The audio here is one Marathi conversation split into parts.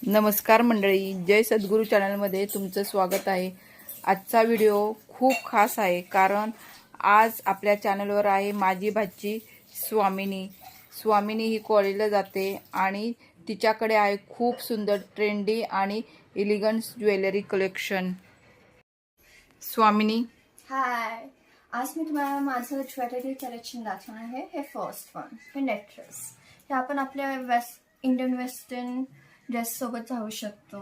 नमस्कार मंडळी, जय सद्गुरू चॅनलमध्ये तुमचं स्वागत आहे। आजचा व्हिडिओ खूप खास आहे कारण आज आपल्या चॅनलवर आहे माझी भाची स्वामिनी। स्वामिनी ही कॉलेजला जाते आणि तिच्याकडे आहे खूप सुंदर ट्रेंडी आणि एलिगंट ज्वेलरी कलेक्शन। स्वामिनी हाय, आज मी तुम्हाला माझं ज्वेलरी कलेक्शन दाखवणार आहे। हे फर्स्ट वन, हे नेकलेस। हे आपण आपल्या इंडियन वेस्टर्न ड्रेस सोबत घालू शकतो।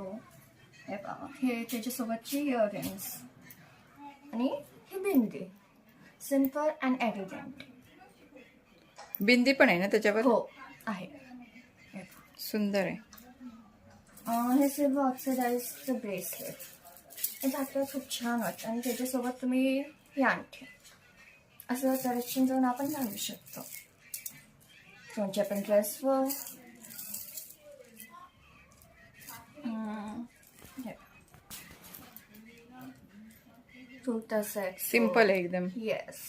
हे बघा, हे त्याच्यासोबतची इयरिंग्स आणि ही बिंदी, सिंपल अँड एलिगंट। बिंदी पण आहे ना त्याच्यावर? हो आहे, हे सुंदर आहे। हे सिल्वर ऑक्सिडाइज्ड ब्रेसलेट, हे घातलं खूप छान वाटतं आणि त्याच्यासोबत तुम्ही हे आणखी असं कलेक्शन जाऊन आपण घालू शकतो तुमच्या पण ड्रेसवर। कुर्ता सेट सिंपल आहे एकदम। येस,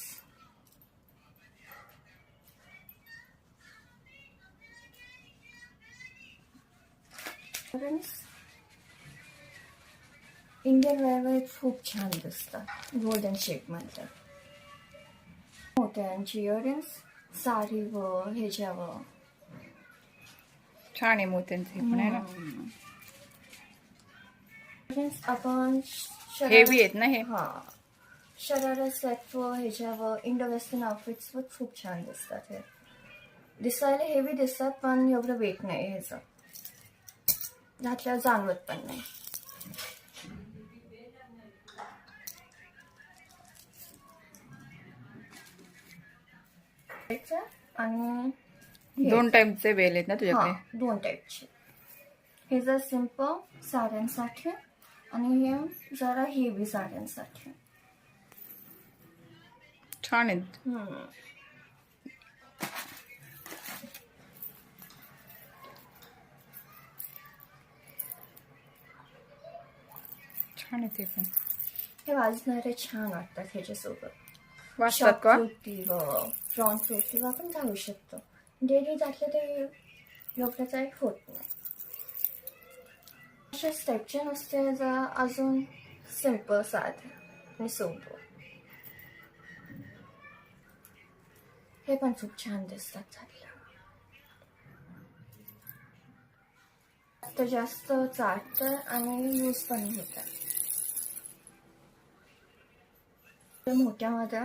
इंडियन वेअरवर खूप छान दिसतात, गोल्डन शेपमध्ये। मोत्यांची इयरिंग्स साडीवर, ह्याच्यावर छान आहे, मोत्यांचे पण आहे ना। आपण हेवी आहेत ना हे? हा, शरारा सेटवर, ह्याच्यावर इंडो वेस्टर्न आउटफिट्सवर खूप छान दिसतात। हे दिसायला हेवी दिसतात पण एवढं वेट नाही ह्याचं, घातल्यावर जाणवत पण नाही। आणि दोन टाइपचे वेल आहेत ना तुझ्याकडे? दोन टाईपचे। हे जर सिंपल साड्यांसाठी आणि हे जरा हेवी साड्यांसाठी छान आहेत। छान आहे ते पण। हे वाजणारे छान वाटतात ह्याच्यासोबत। वाजतात का? फ्रॉन्ट कुर्तीवर आपण घालू शकतो। डेली घातलं ते एवढ्याचा होत नाही। अशा स्टेपचे नसते, जरा अजून सिंपल साधे आणि सोबर, हे पण खूप छान दिसतात घातल्यावर। तर जास्त चाटतं आणि यूज पण होतात। मोठ्यामध्ये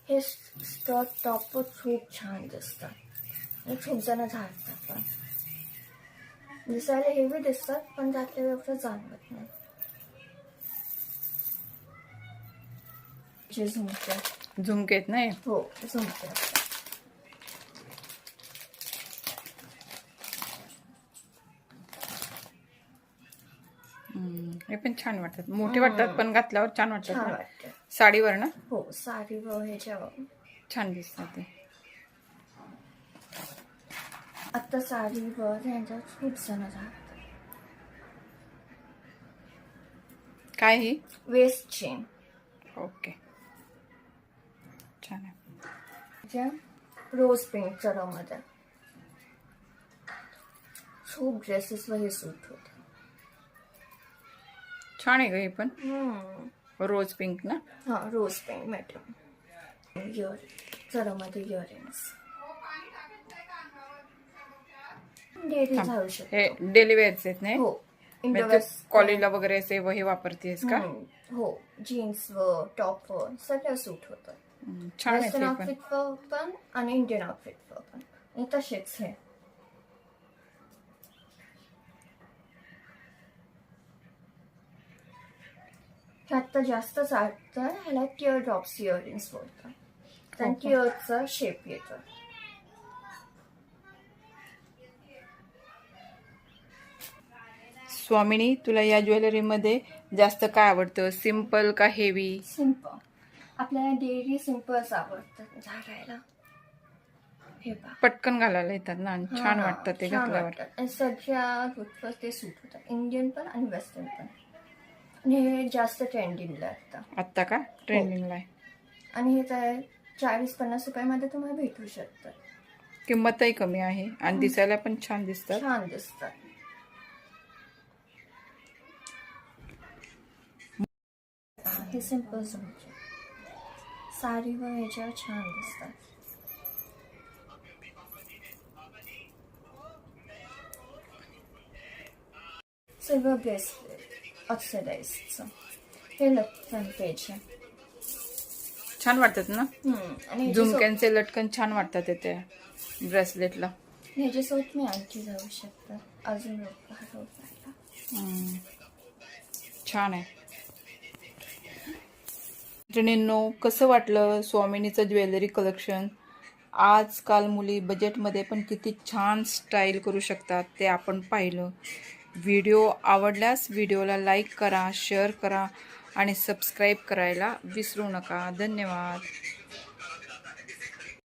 हे स्कर्ट टॉप खूप छान दिसतात आणि खूप जण घालतात पण। दिसायला हेवी दिसतात पण घातल्यावर एवढं जाणवत नाही। झुमके आहेत ना हे? हो, झुमके असतात। हे पण छान वाटतात, मोठे वाटतात पण घातल्यावर छान वाटतात छान ना? वाटतं। साडीवर ना? हो, साडीवर, ह्याच्यावर छान दिसतात ते। आता साडीवर ह्यांच्यावर खूप जण घालतात। काय ही? Waste chain. ओके, छान आहे। रोज पिंक कलरमध्ये खूप ड्रेसेसवर हे सूट होते। छान आहे ग हे पण, रोज पिंक ना? हा, रोज पिंक मॅटम। कलरमध्ये इयरिंग्स डेली घालू शकतो। हे डेली वेअरचे आहेत ना? हो, कॉलेजला वगैरे असे वही वापरतेस का? हो, जीन्सवर, टॉपवर सगळं सूट होतं। छान आहे वेस्टर्न ते पण। आउटफिटवर पण आणि इंडियन आउटफिटवर पण, आणि तसेच हे ह्यात जास्त चालतं, ह्याला टिअर ड्रॉप्स इयरिंग्स बोलतात, कारण टिअरचा शेप येतो। स्वामिनी, तुला या ज्वेलरी मध्ये जास्त काय आवडतं, सिंपल का हेवी? सिंपल, आपल्याला डेली सिंपलच आवडतं घालायला। हे पहा, पटकन घालायला येतात ना, छान वाटतं ते घातल्यावर। सगळ्या गुडवर ते सूट होतं, इंडियन पण आणि वेस्टर्न पण। आणि हे जास्त ट्रेंडिंगला असतं आता का ट्रेंडिंगला आहे? आणि हे काय 40-50 रुपयामध्ये तुम्हाला भेटू शकतं। किंमतही कमी आहे आणि दिसायला पण छान दिसतात। छान दिसतात। हे सिम्पल समजा साडीवर ह्याच्यावर छान दिसतात. सिल्वर ब्रेसलेट ऑक्सिडाइजचं हे लटकन पेज आहे. छान वाटतात ना, आणि झुमक्यांचे लटकन छान वाटतात ते ब्रेसलेटला. ह्याच्यासोबत मी आणखी जाऊ शकता अजून हटवता. छान आहे. मैत्रिणींनो, कसं वाटलं स्वामिनीचं ज्वेलरी कलेक्शन? आजकाल मुली बजेटमध्ये पण किती छान स्टाईल करू शकतात ते आपण पाहिलं. व्हिडिओ आवडल्यास व्हिडिओला लाईक करा, शेअर करा आणि सबस्क्राईब करायला विसरू नका. धन्यवाद.